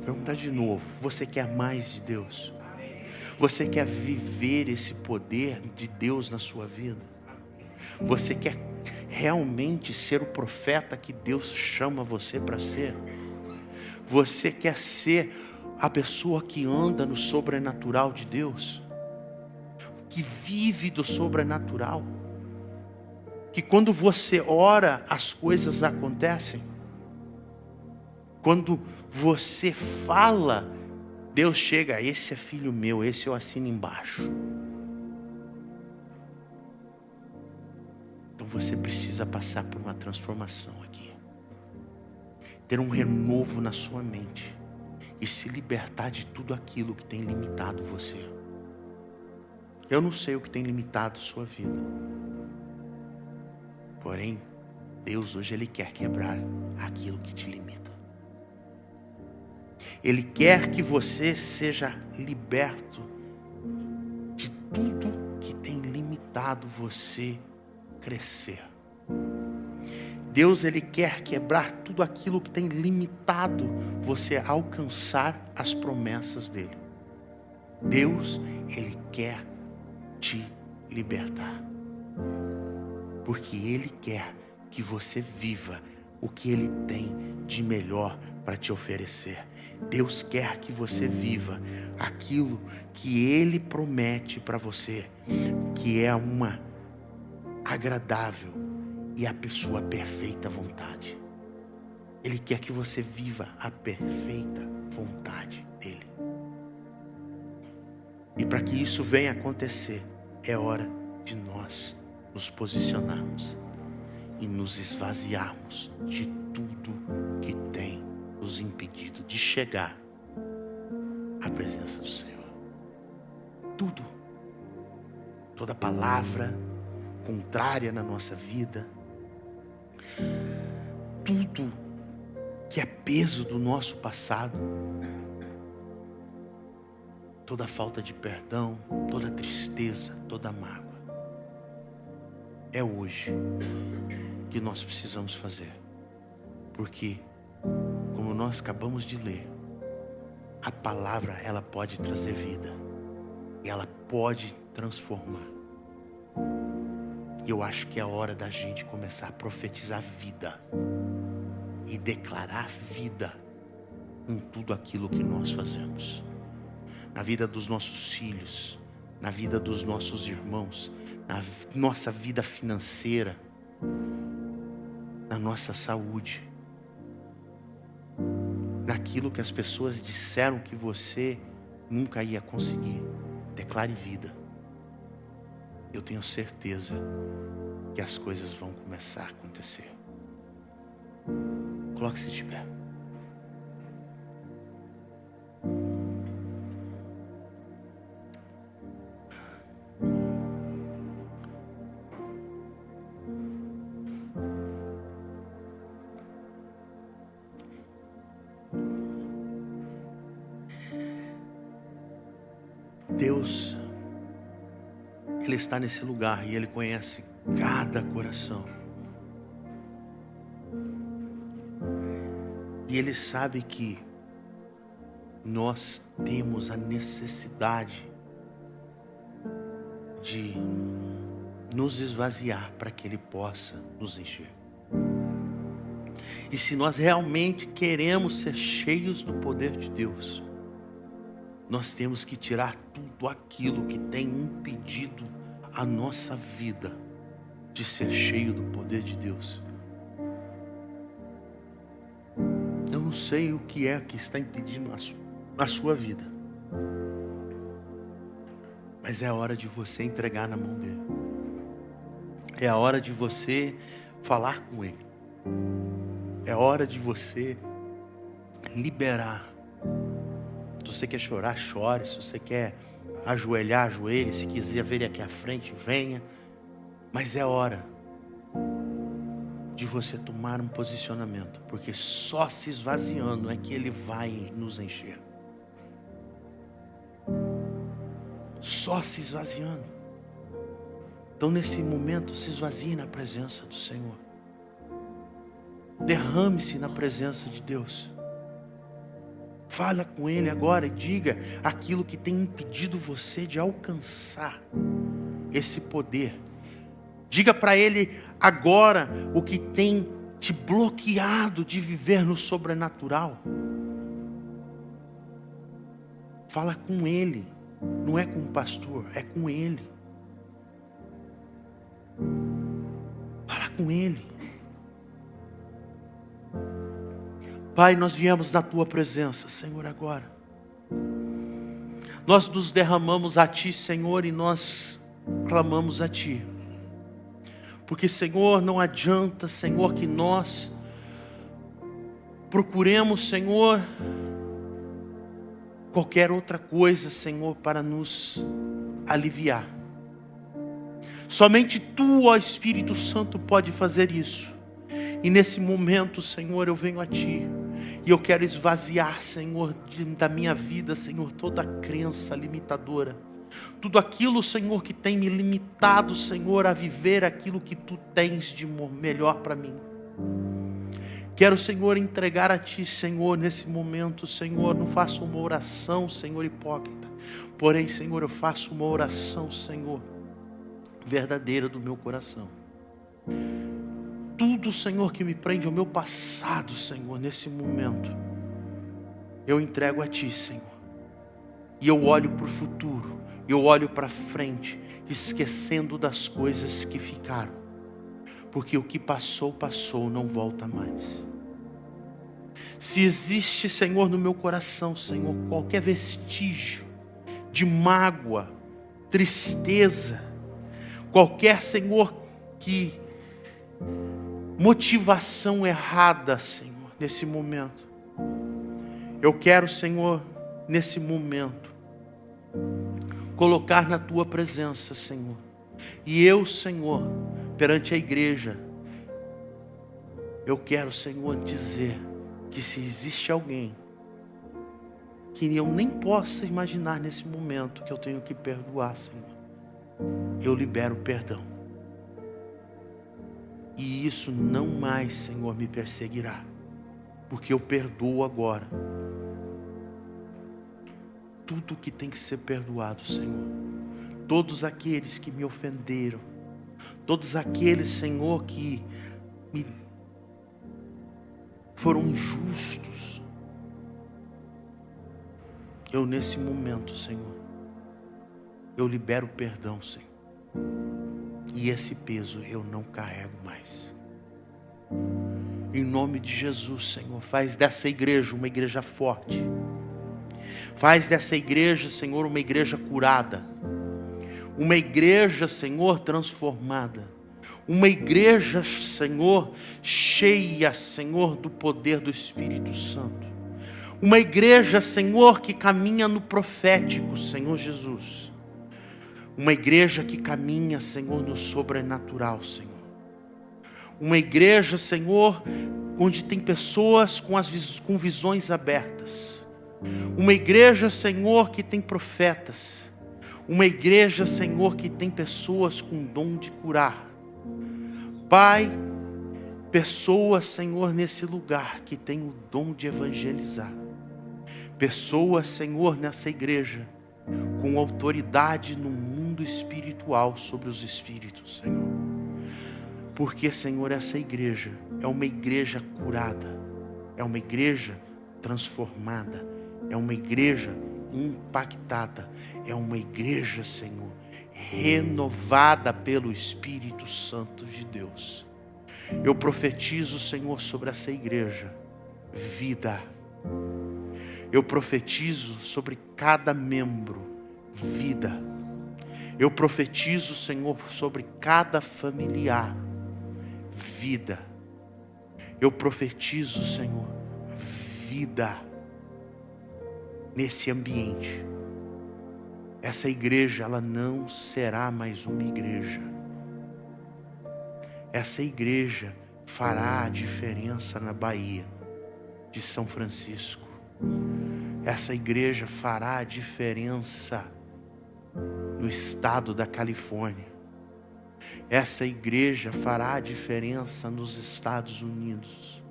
Perguntar de novo: você quer mais de Deus? Você quer viver esse poder de Deus na sua vida? Você quer realmente ser o profeta que Deus chama você para ser? Você quer ser a pessoa que anda no sobrenatural de Deus? Que vive do sobrenatural? Que quando você ora, as coisas acontecem? Quando você fala, Deus chega: esse é filho meu, esse eu assino embaixo. Então você precisa passar por uma transformação aqui. Ter um renovo na sua mente. E se libertar de tudo aquilo que tem limitado você. Eu não sei o que tem limitado sua vida. Porém, Deus hoje Ele quer quebrar aquilo que te limita. Ele quer que você seja liberto de tudo que tem limitado você crescer. Deus, Ele quer quebrar tudo aquilo que tem limitado você a alcançar as promessas dEle. Deus, Ele quer te libertar. Porque Ele quer que você viva o que Ele tem de melhor para te oferecer. Deus quer que você viva aquilo que Ele promete para você, que é uma agradável e a sua perfeita vontade. Ele quer que você viva a perfeita vontade dEle. E para que isso venha acontecer, é hora de nós nos posicionarmos e nos esvaziarmos de tudo que tem nos impedido de chegar à presença do Senhor. Tudo. Toda palavra contrária na nossa vida, tudo que é peso do nosso passado, toda falta de perdão, toda tristeza, toda mágoa, é hoje que nós precisamos fazer. Porque, como nós acabamos de ler, a palavra, ela pode trazer vida, e ela pode transformar. E eu acho que é a hora da gente começar a profetizar vida e declarar vida em tudo aquilo que nós fazemos. Na vida dos nossos filhos, na vida dos nossos irmãos, na nossa vida financeira, na nossa saúde, naquilo que as pessoas disseram que você nunca ia conseguir. Declare vida. Eu tenho certeza que as coisas vão começar a acontecer. Coloque-se de pé. Deus, Ele está nesse lugar e Ele conhece cada coração. E Ele sabe que nós temos a necessidade de nos esvaziar para que Ele possa nos encher. E se nós realmente queremos ser cheios do poder de Deus, nós temos que tirar tudo aquilo que tem impedido a nossa vida de ser cheio do poder de Deus. Eu não sei o que é que está impedindo a sua vida, mas é a hora de você entregar na mão dele. É a hora de você falar com ele. É hora de você liberar. Se você quer chorar, chore. Se você quer ajoelhar, ajoelhe. Se quiser vir aqui à frente, venha. Mas é hora de você tomar um posicionamento, porque só se esvaziando é que Ele vai nos encher. Só se esvaziando. Então nesse momento, se esvazie na presença do Senhor. Derrame-se na presença de Deus. Fala com Ele agora e diga aquilo que tem impedido você de alcançar esse poder. Diga para Ele agora o que tem te bloqueado de viver no sobrenatural. Fala com Ele, não é com o pastor, é com Ele. Fala com Ele. Pai, nós viemos na Tua presença, Senhor, agora. Nós nos derramamos a Ti, Senhor, e nós clamamos a Ti. Porque, Senhor, não adianta, Senhor, que nós procuremos, Senhor, qualquer outra coisa, Senhor, para nos aliviar. Somente Tu, ó Espírito Santo, pode fazer isso. E nesse momento, Senhor, eu venho a Ti. E eu quero esvaziar, Senhor, da minha vida, Senhor, toda a crença limitadora. Tudo aquilo, Senhor, que tem me limitado, Senhor, a viver aquilo que Tu tens de melhor para mim. Quero, Senhor, entregar a Ti, Senhor, nesse momento, Senhor. Não faço uma oração, Senhor, hipócrita. Porém, Senhor, eu faço uma oração, Senhor, verdadeira do meu coração. Tudo, Senhor, que me prende ao meu passado, Senhor, nesse momento, eu entrego a Ti, Senhor. E eu olho para o futuro, eu olho para frente, esquecendo das coisas que ficaram. Porque o que passou, passou, não volta mais. Se existe, Senhor, no meu coração, Senhor, qualquer vestígio de mágoa, tristeza, qualquer, Senhor, motivação errada, Senhor, nesse momento. Eu quero, Senhor, nesse momento, colocar na Tua presença, Senhor. E eu, Senhor, perante a igreja, eu quero, Senhor, dizer que se existe alguém que eu nem possa imaginar nesse momento que eu tenho que perdoar, Senhor, eu libero perdão. E isso não mais, Senhor, me perseguirá, porque eu perdoo agora tudo que tem que ser perdoado, Senhor. Todos aqueles que me ofenderam, todos aqueles, Senhor, que me foram injustos, eu nesse momento, Senhor, eu libero perdão, Senhor. E esse peso eu não carrego mais. Em nome de Jesus, Senhor, faz dessa igreja uma igreja forte. Faz dessa igreja, Senhor, uma igreja curada. Uma igreja, Senhor, transformada. Uma igreja, Senhor, cheia, Senhor, do poder do Espírito Santo. Uma igreja, Senhor, que caminha no profético, Senhor Jesus. Uma igreja que caminha, Senhor, no sobrenatural, Senhor. Uma igreja, Senhor, onde tem pessoas com visões abertas. Uma igreja, Senhor, que tem profetas. Uma igreja, Senhor, que tem pessoas com dom de curar. Pai, pessoas, Senhor, nesse lugar que tem o dom de evangelizar. Pessoas, Senhor, nessa igreja com autoridade no mundo espiritual sobre os espíritos, Senhor. Porque, Senhor, essa igreja é uma igreja curada, é uma igreja transformada, é uma igreja impactada, é uma igreja, Senhor, renovada pelo Espírito Santo de Deus. Eu profetizo, Senhor, sobre essa igreja, vida. Eu profetizo sobre cada membro, vida. Eu profetizo, Senhor, sobre cada familiar, vida. Eu profetizo, Senhor, vida nesse ambiente. Essa igreja, ela não será mais uma igreja. Essa igreja fará a diferença na Bahia de São Francisco. Essa igreja fará a diferença no estado da Califórnia. Essa igreja fará a diferença nos Estados Unidos.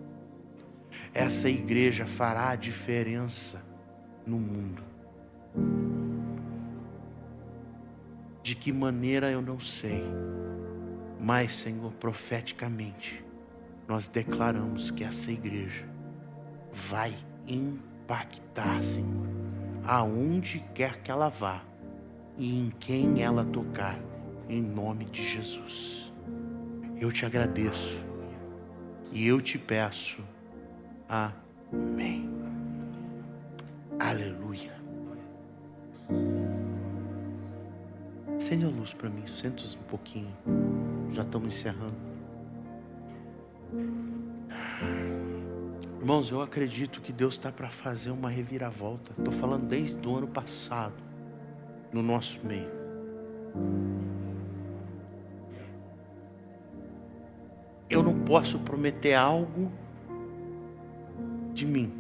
Essa igreja fará a diferença no mundo. De que maneira eu não sei, mas, Senhor, profeticamente, nós declaramos que essa igreja vai impactar, Senhor, aonde quer que ela vá e em quem ela tocar, em nome de Jesus. Eu te agradeço e eu te peço, amém. Aleluia. Acende a luz para mim, senta um pouquinho, já estamos encerrando. Irmãos, eu acredito que Deus está para fazer uma reviravolta. Estou falando desde o ano passado, no nosso meio. Eu não posso prometer algo de mim.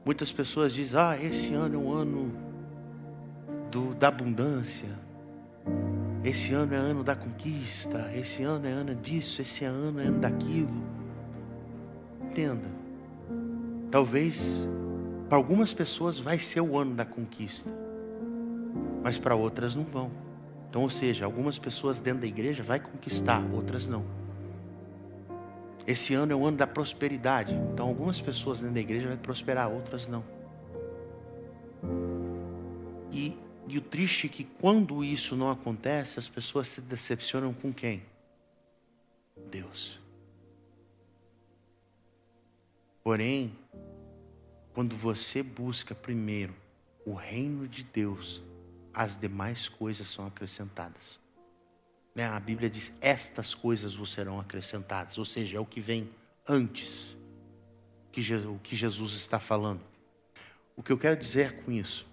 Muitas pessoas dizem, esse ano é um ano da abundância. Esse ano é ano da conquista. Esse ano é ano disso. Esse ano é ano daquilo. Entenda. Talvez para algumas pessoas vai ser o ano da conquista, mas para outras não vão. Então, ou seja, algumas pessoas dentro da igreja vai conquistar, outras não. Esse ano é o ano da prosperidade. Então, algumas pessoas dentro da igreja vai prosperar, outras não. E o triste é que quando isso não acontece, as pessoas se decepcionam com quem? Deus. Porém, quando você busca primeiro o reino de Deus, as demais coisas são acrescentadas. A Bíblia diz, estas coisas vos serão acrescentadas. Ou seja, é o que vem antes o que Jesus está falando. O que eu quero dizer com isso?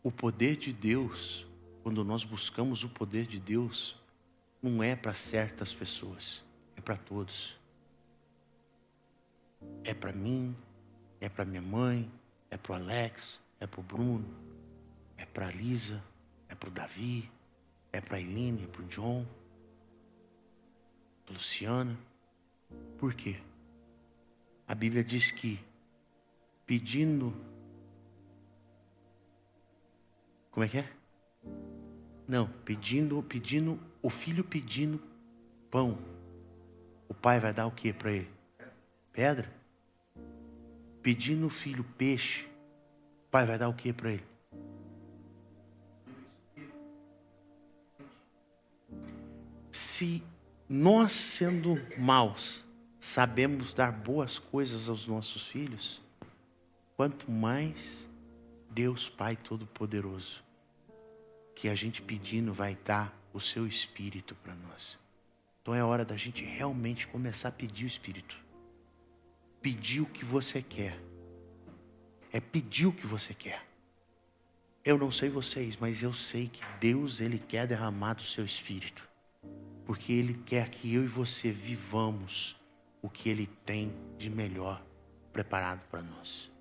O poder de Deus, quando nós buscamos o poder de Deus, não é para certas pessoas, é para todos. É para mim, é para minha mãe, é para o Alex, é para o Bruno, é para a Lisa, é para o Davi, é para a Eline, é para o John, para a Luciana. Por quê? A Bíblia diz que pedindo... Como é que é? Não, pedindo, o filho pedindo pão. O pai vai dar o que para ele? Pedra? Pedindo o filho peixe. O pai vai dar o que para ele? Se nós, sendo maus, sabemos dar boas coisas aos nossos filhos, quanto mais Deus Pai Todo-Poderoso, que a gente pedindo vai dar o seu Espírito para nós. Então é hora da gente realmente começar a pedir o Espírito. Pedir o que você quer. É pedir o que você quer. Eu não sei vocês, mas eu sei que Deus, Ele quer derramar do seu Espírito. Porque Ele quer que eu e você vivamos o que Ele tem de melhor preparado para nós.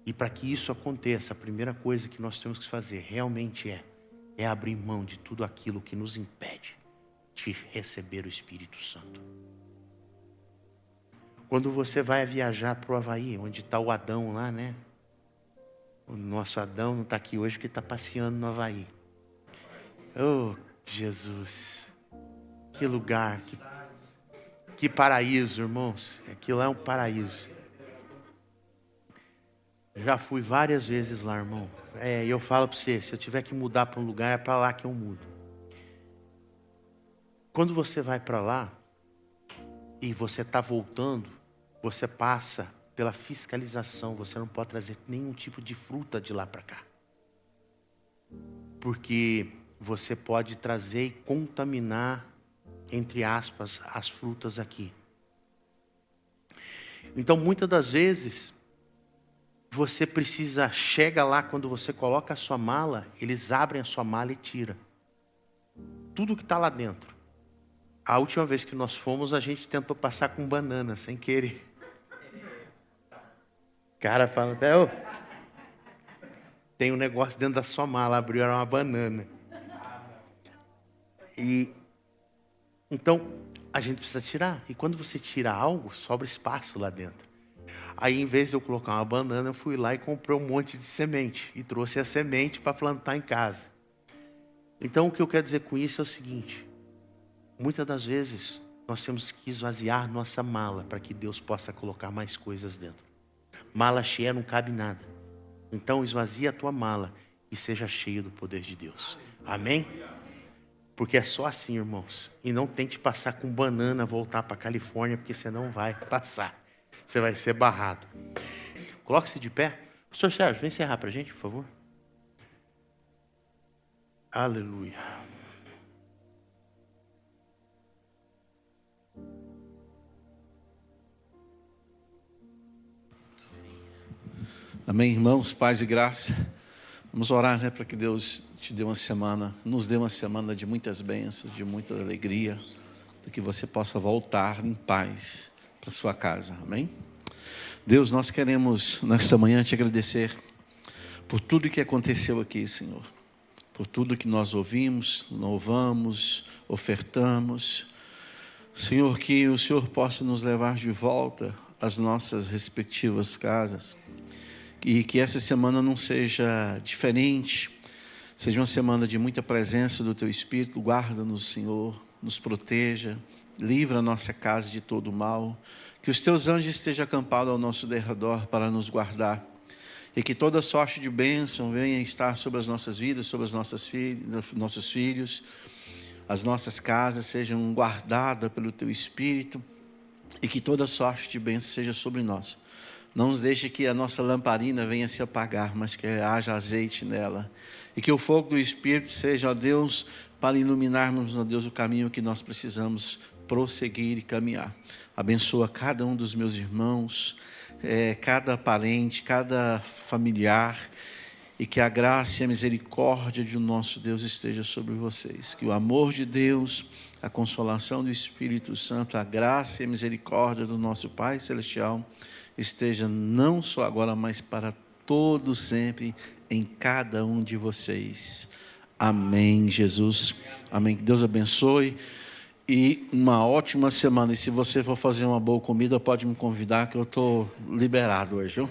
E para que isso aconteça, a primeira coisa que nós temos que fazer realmente é abrir mão de tudo aquilo que nos impede de receber o Espírito Santo. Quando você vai viajar para o Havaí, onde está o Adão lá, né? O nosso Adão não está aqui hoje porque está passeando no Havaí. Oh, Jesus! Que lugar, que paraíso, irmãos. Aquilo é um paraíso. Já fui várias vezes lá, irmão. E eu falo para você, se eu tiver que mudar para um lugar, é para lá que eu mudo. Quando você vai para lá e você está voltando, você passa pela fiscalização. Você não pode trazer nenhum tipo de fruta de lá para cá. Porque você pode trazer e contaminar, entre aspas, as frutas aqui. Então, muitas das vezes, você chega lá, quando você coloca a sua mala, eles abrem a sua mala e tiram tudo que está lá dentro. A última vez que nós fomos, a gente tentou passar com banana, sem querer. O cara fala, tem um negócio dentro da sua mala, abriu, era uma banana. Então, a gente precisa tirar. E quando você tira algo, sobra espaço lá dentro. Aí, em vez de eu colocar uma banana, eu fui lá e comprei um monte de semente. E trouxe a semente para plantar em casa. Então, o que eu quero dizer com isso é o seguinte. Muitas das vezes, nós temos que esvaziar nossa mala para que Deus possa colocar mais coisas dentro. Mala cheia não cabe nada. Então, esvazia a tua mala e seja cheio do poder de Deus. Amém? Porque é só assim, irmãos. E não tente passar com banana, voltar para a Califórnia, porque você não vai passar. Você vai ser barrado. Coloque-se de pé. Pastor Sérgio, vem encerrar para a gente, por favor. Aleluia. Amém, irmãos, paz e graça. Vamos orar, para que Deus nos dê uma semana de muitas bênçãos, de muita alegria, para que você possa voltar em paz para sua casa. Amém? Deus, nós queremos nesta manhã te agradecer por tudo que aconteceu aqui, Senhor. Por tudo que nós ouvimos, louvamos, ofertamos. Senhor, que o Senhor possa nos levar de volta às nossas respectivas casas. E que essa semana não seja diferente, seja uma semana de muita presença do Teu Espírito. Guarda-nos, Senhor, nos proteja, livra a nossa casa de todo mal. Que os Teus anjos estejam acampados ao nosso derredor para nos guardar. E que toda sorte de bênção venha estar sobre as nossas vidas, sobre as nossos filhos. As nossas casas sejam guardadas pelo Teu Espírito. E que toda sorte de bênção seja sobre nós. Não nos deixe que a nossa lamparina venha se apagar, mas que haja azeite nela. E que o fogo do Espírito seja, ó Deus, para iluminarmos, ó Deus, o caminho que nós precisamos prosseguir e caminhar. Abençoa cada um dos meus irmãos, cada parente, cada familiar. E que a graça e a misericórdia de nosso Deus esteja sobre vocês. Que o amor de Deus, a consolação do Espírito Santo, a graça e a misericórdia do nosso Pai Celestial esteja não só agora, mas para todo sempre em cada um de vocês. Amém, Jesus. Amém. Que Deus abençoe e uma ótima semana. E se você for fazer uma boa comida, pode me convidar que eu estou liberado hoje. Viu?